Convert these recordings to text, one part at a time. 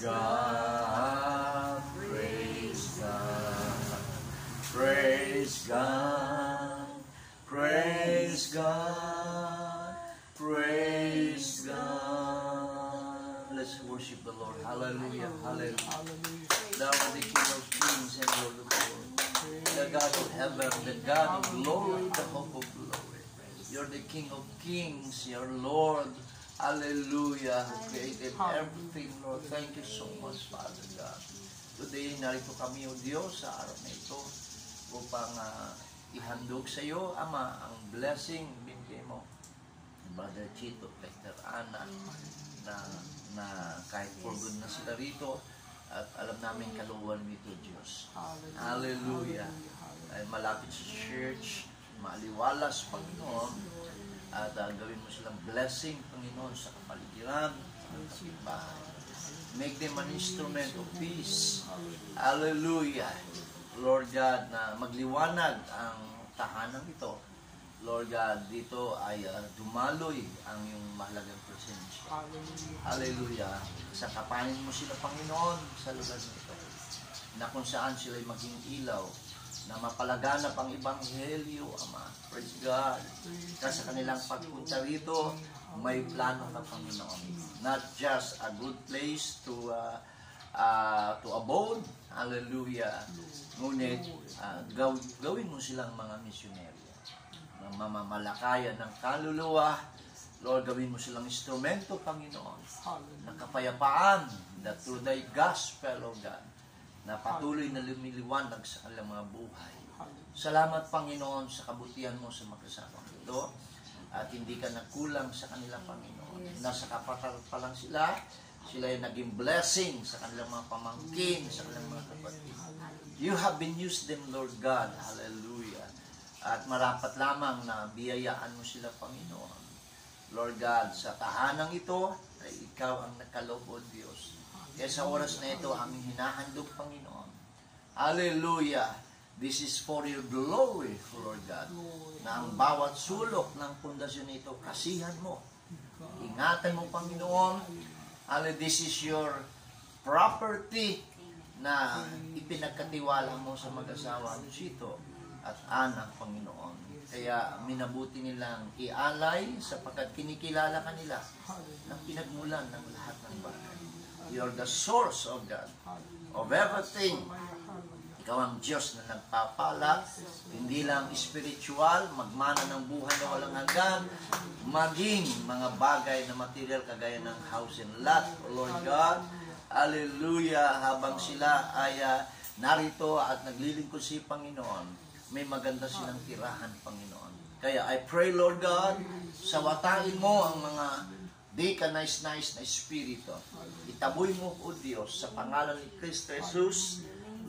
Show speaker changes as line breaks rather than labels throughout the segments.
God, praise God, praise God, praise God, praise God. Let's worship the Lord. Hallelujah, hallelujah. Thou art the King of kings and Lord of lords, the God of heaven, the God of glory, the hope of glory. You're the King of kings, your Lord. Hallelujah, who created everything, Lord. Thank you so much, Father God. Today, narito kami, O Diyos, sa araw na ito upang ihandog sa iyo, Ama, ang blessing binigay mo. Brother Chito, Pastor Ana, na kahit for good na sila rito, at alam namin kaluwan nito, Diyos. Hallelujah. Ay malapit sa church, maaliwalas, Panginoon, at gawin mo silang blessing, Panginoon, sa kapaligiran, sa kapitbahay. Make them an instrument of peace. Hallelujah. Lord God, na magliwanag ang tahanan ito. Lord God, dito ay dumaloy ang iyong mahalagang presensya. Hallelujah. Sakapanin mo sila, Panginoon, sa lugar nito, na kung saan sila ay maging ilaw, na mapalaganap ang Ebanghelyo, Ama. Praise God. Kasi sa kanilang pagpunta rito, may plano ka, Panginoon. Not just a good place to abode. Hallelujah. Ngunit, gawin mo silang mga misyonero na mamamalakayan ng kaluluwa. Lord, gawin mo silang instrumento, Panginoon, ng kapayapaan, that through thy gospel, O God, na patuloy na lumiliwanag sa kanilang mga buhay. Salamat, Panginoon, sa kabutihan mo sa magkasamang ito, at hindi ka nagkulang sa kanila, Panginoon. Nasa kapatal pa lang sila ay naging blessing sa kanilang mga pamangkin, sa kanilang mga kapatid. You have been used them, Lord God. Hallelujah. At marapat lamang na biyayaan mo sila, Panginoon. Lord God, sa tahanang ito, ay ikaw ang nakaloob, O Diyos. Kaya sa oras na ito, aming hinahandog, Panginoon. Hallelujah! This is for your glory, Lord God. Na ang bawat sulok ng pundasyon nito, kasihan mo. Ingatan mo, Panginoon. This is your property na ipinagkatiwala mo sa mag-asawang Chito at anak, Panginoon. Kaya minabuti nilang ialay sapagkat kinikilala kanila ng pinagmulan ng lahat ng bagay. You're the source of God, of everything. Ikaw ang Diyos na nagpapala, hindi lang spiritual, magmana ng buhay na walang hanggan, maging mga bagay na material kagaya ng house and lot, Lord God. Hallelujah! Habang sila ay narito at naglilingkod si Panginoon, may maganda silang tirahan, Panginoon. Kaya I pray, Lord God, sawatain mo ang mga di ka nice na espiritu. Itaboy mo, O Diyos, sa pangalan ni Kristo Jesus.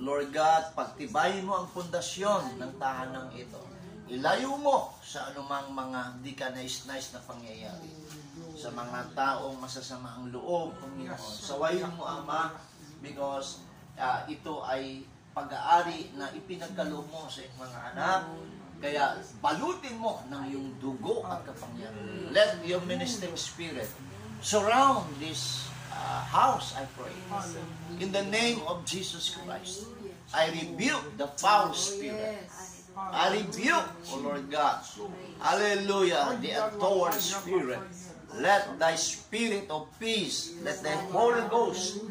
Lord God, pagtibayin mo ang pundasyon ng tahanang ito. Ilayo mo sa anumang mga di ka nice na pangyayari. Sa mga taong masasama ang loob, Panginoon. Sawayin mo, Ama, because ito ay pag-aari na ipinagkaloob mo sa iyong mga anak. Kaya balutin mo ng iyong dugo at kapangyarihan. Let your ministering spirit surround this house, I pray. In the name of Jesus Christ, I rebuke the foul spirit. I rebuke, O Lord God, hallelujah, the untoward spirit. Let thy spirit of peace, let thy Holy Ghost,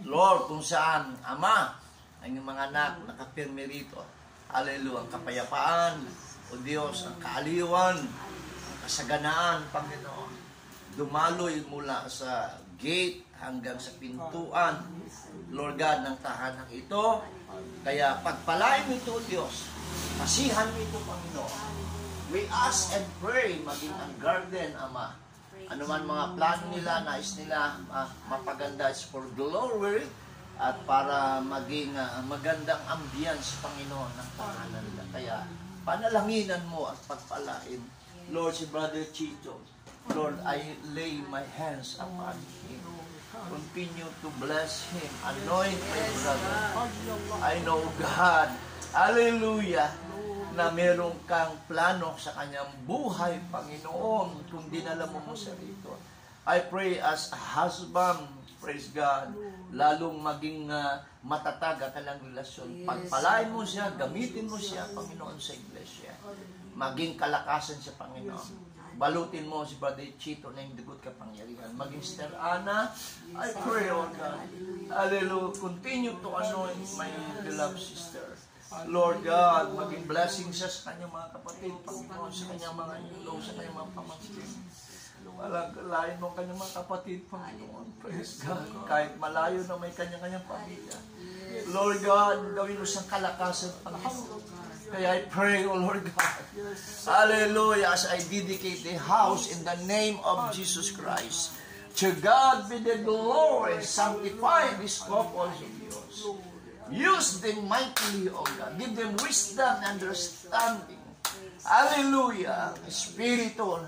Lord, kung saan, Ama, ang iyong mga anak nakapirme rito. Hallelujah. Ang kapayapaan, O Diyos, ang kaaliwan, ang kasaganaan, Panginoon. Dumaloy mula sa gate hanggang sa pintuan, Lord God, ng tahanang ito. Kaya pagpalain mo ito, O Diyos. Masihan mo ito, Panginoon. We ask and pray, maging ang garden, Ama. Ano man mga plano nila, nais nila mapaganda is for glory, at para maging magandang ambience, Panginoon, ng tahanan nila. Kaya panalanginan mo at pagpalain. Lord, si Brother Chito, Lord, I lay my hands upon him. Continue to bless him. Anoint my brother. I know, God, hallelujah, na meron kang plano sa kanyang buhay, Panginoon, kung dinala mo sa rito. I pray as a husband, praise God, lalong maging matatag ang kanilang relasyon. Pagpalain mo siya, gamitin mo siya, Panginoon, sa iglesia. Maging kalakasan sa Panginoon. Balutin mo si Brother Chito na yung dugot kapangyarihan. Maging Sister Ana, I pray, oh God. Hallelujah. Continue to anoint my beloved sister. Lord God, maging blessing siya sa kanyang mga kapatid, Panginoon, sa kanyang mga ilaw, sa kanyang mga pamangkin. Lain mo kanyang mga kapatid, Panginoon. Praise God. Kahit malayo na may kanyang-kanyang pamilya. Lord God, gawin mo siyang kalakasan, Panginoon. Kaya I pray, oh Lord God, hallelujah, as I dedicate the house in the name of Jesus Christ. To God be the glory, sanctify these couples of yours. Use them mightily, oh God. Give them wisdom and understanding. Hallelujah. Espiritu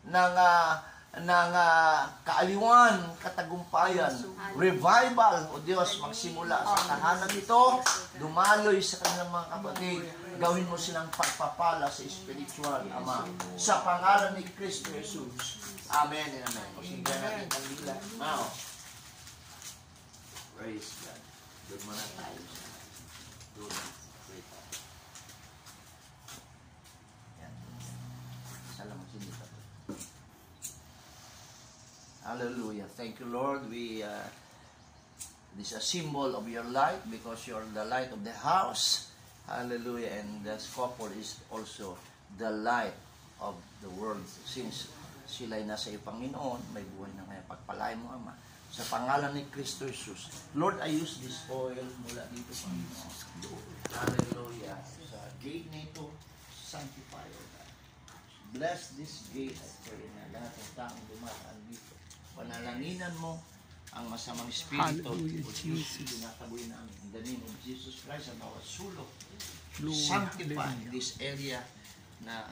ng kaaliwan, katagumpayan, revival, o Diyos, magsimula sa tahanan nito, dumaloy sa kanilang mga kapatid, gawin mo silang pagpapala sa spiritual, Ama, sa pangalan ni Kristo Jesus. Amen and amen. O sige natin ang dila. Now, praise God. Doon muna tayo sa doon. Yan. Salamat sa dito. Hallelujah. Thank you, Lord. This is a symbol of your light because you're the light of the house. Hallelujah. And this couple is also the light of the world. Since sila'y nasa iyo, Panginoon, may buhay na ngayon. Pagpalain mo, Ama. Sa pangalan ni Kristo Jesus. Lord, I use this oil mula dito, Panginoon. Hallelujah. Sa gate nito, sanctify, O God. Bless this gate, I pray, na lahat ng taong dumaan dito. Panalanginan mo ang masamang espiritu.
Hallelujah, Jesus.
Tinataboy namin. In the name of Jesus Christ, ang bawat sulok.
Lord,
Sanctify
hallelujah.
this area na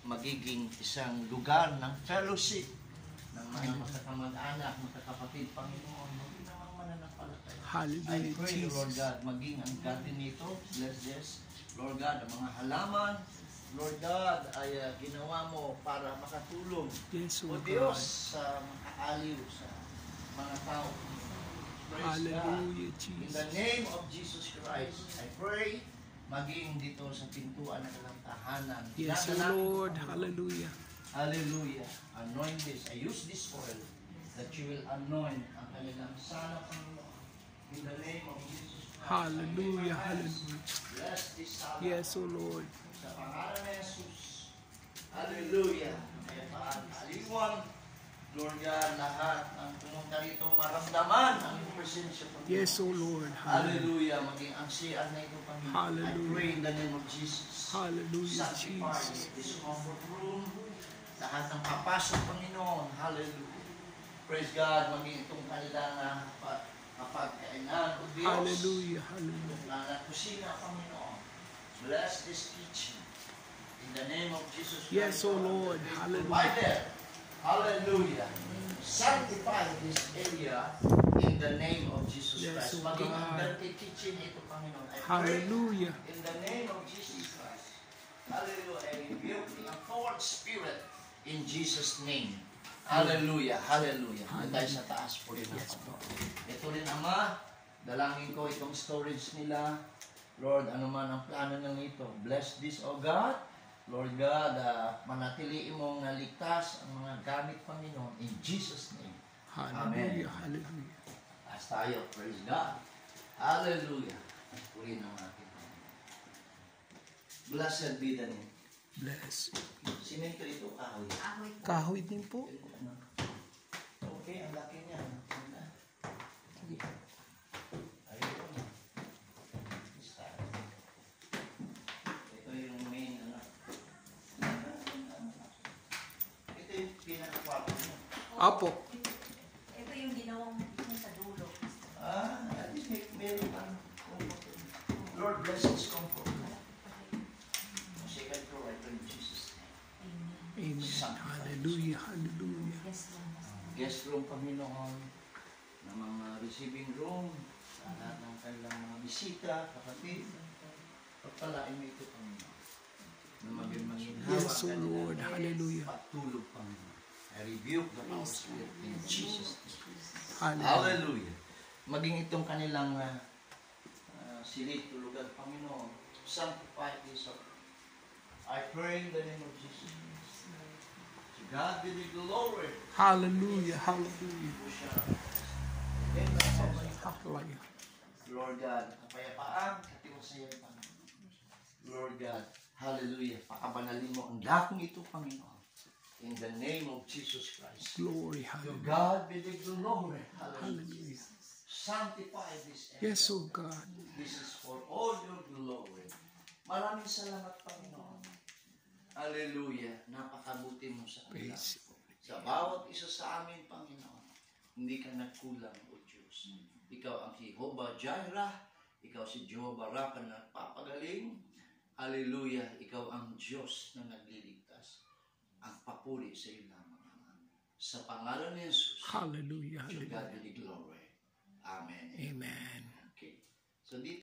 magiging isang lugar ng fellowship ng mga magkakamag-anak, magkakapatid, Panginoon, maging mga mananampalataya.
Hallelujah,
I pray,
Jesus.
Lord God, maging ang garden nito, bless this, Lord God, ang mga halaman, Lord God, ay ginawa mo para makatulong,
Yes,
O
O
Diyos,
God.
sa makaaliw sa mga tao. Praise
Hallelujah,
God. In the
Jesus.
name of Jesus Christ, I pray, maging dito sa pintuan ng ilang tahanan.
Yes, O
Dadalangin ko,
Lord.
Panginoon.
Hallelujah.
Hallelujah. Anoint this. I use this oil that you will anoint ang kanilang sala, Panginoon. In the name of Jesus Christ.
Hallelujah. Hallelujah.
Bless this sala.
Yes, O Lord.
Sa pangalan ni Jesus. Hallelujah. Kaya paaliwan, Lord God, lahat ng pumunta rito maramdaman ang presensya, Panginoon.
Yes, O Lord. Hallelujah.
Hallelujah. Maging ang CR na ito, Panginoon.
Hallelujah.
I pray in the name of Jesus.
Hallelujah,
Sanctify
Jesus.
this comfort room. Lahat ng papasok, Panginoon. Hallelujah. Praise God. Maging itong kanilang kapagkainan, O Diyos.
Hallelujah. Hallelujah.
Itong kusina, Panginoon. Bless this kitchen. In the name of Jesus Christ.
Yes, O Lord. Hallelujah.
Provider. Hallelujah. Sanctify this area in the name of Jesus
Yes,
Christ.
O
Maging ang
God.
dirty kitchen ito, Panginoon. I pray
Hallelujah.
in the name of Jesus Christ. Hallelujah. I rebuke the fourth spirit in Jesus' name. Hallelujah. Hallelujah. Tayo sa taas po rin ako. Ito rin, Ama, dalangin ko itong storage nila. Lord, ano man ang plano ng ito. Bless this, O God. Lord God, manatiliin mong naligtas ang mga gamit, Panginoon, in Jesus' name.
Hallelujah.
Amen.
Hallelujah.
Taas tayo. Praise God. Hallelujah. Puri ng ating Panginoon. Blessed be the name.
Bless.
Simento ito, kahoy.
Kahoy din po.
Okay, ang laki niya. Sige. Ayun. Ito yung main, ito yung pinakakwapo niya.
Apo.
Ito yung ginawang sa dulo.
At least meron kang Lord, bless this comfort. Second floor, I pray in Jesus' name.
Amen. Hallelujah. Hallelujah.
Yes, Lord.
Guest room, Panginoon, ng mga receiving room, sa lahat ng kailang mga bisita, kapatid, pagpalain mo ito, Panginoon, na maging maginhawa
Yes, O Lord. Hallelujah.
patulog, Panginoon. I rebuke the foul spirit in Jesus' name.
Hallelujah.
Hallelujah. Maging itong kanilang silid, tulugan, Panginoon, sanctify this of I pray in the name of Jesus. To God be the glory.
Hallelujah. Hallelujah. Hallelujah.
Lord God, kapayapaan, katiwasayan, Panginoon. Lord God, hallelujah, pakabanalin mo ang dakong ito, Panginoon. In the name of Jesus Christ.
Glory.
To
Hallelujah.
God be the glory. Hallelujah.
Hallelujah.
Sanctify this area.
Yes, oh God.
This is for all your glory. Maraming salamat, Panginoon. Hallelujah. Napakabuti mo sa kanila.
Praise.
Sa bawat isa sa amin, Panginoon, hindi ka nagkulang, O Diyos. Ikaw ang Jehovah Jireh. Ikaw si Jehovah Rapha na nagpapagaling. Hallelujah. Ikaw ang Diyos na nagliligtas. Ang papuri sa iyo lamang, Ama. Sa pangalan ni Jesus,
Hallelujah.
to God
Hallelujah.
be the glory. Amen.
Amen.
Okay. So dito